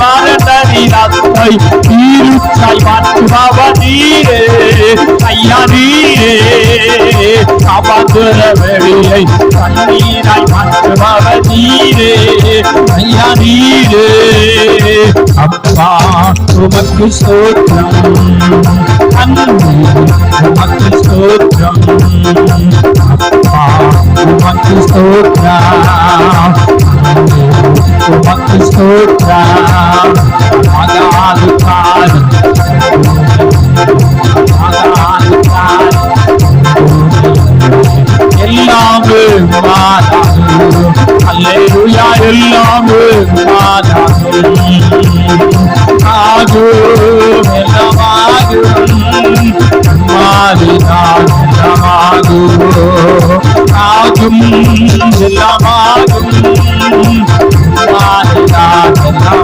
மரணத்தை தீருச்சாய் மாற்றுபவர் நீரே ஐயா நீரே காப்பாற்றுற வெளியை கண்ணீராய் மாற்றுபவர் நீரே ஐயா நீரே அப்பா உமக்கு ஸ்தோத்திரம் அன்பே உமக்கு ஸ்தோத்திரம் அப்பா உமக்கு ஸ்தோத்திரம் உமக்கு ஸ்தோத்திரம் ஆகாதுக்காரன் எல்லாமே மாதாது அல்லேலூயா எல்லாமே மாதாது ஆகும் எல்லாமாகும் மாறினான் எல்லாமாகும் ஆகும் எல்லாமாகும் மாறினான் எல்லாம்